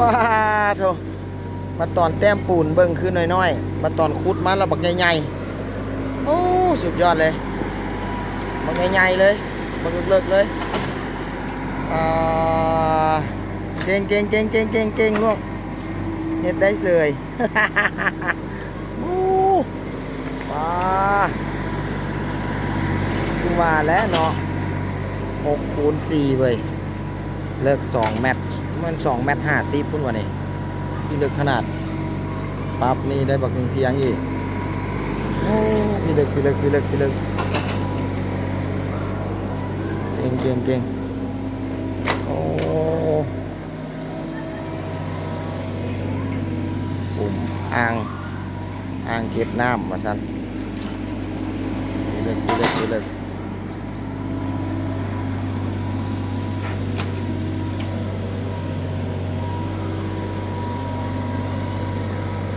ว้าโถมาตอนแต้มปูนเบิ่งคือน้อยๆมาตอนขุดมาแล้วบักใหญ่ๆโอ้สุดยอดเลยบักใหญ่ๆเลยบักเลิกๆเลยอ่าเก่งเก่งเก่งเก่งเก่งเก่งลูกเฮ็ดได้เสย โอ้ว้าคือว่าแล้วเนาะ6 คูณ 4เว้ยเลิก2 แมตช์มัน2 แมตช์ 50พุ่นวะนี่พี่เลิกขนาดปั๊บนี่ได้บักหนึ่งเพียงอีกโอ้พี่เลิกเก่งเก่งเก่งโอ้ปุ่มอ่างเก็บน้ำมาสั่นพี่เลิก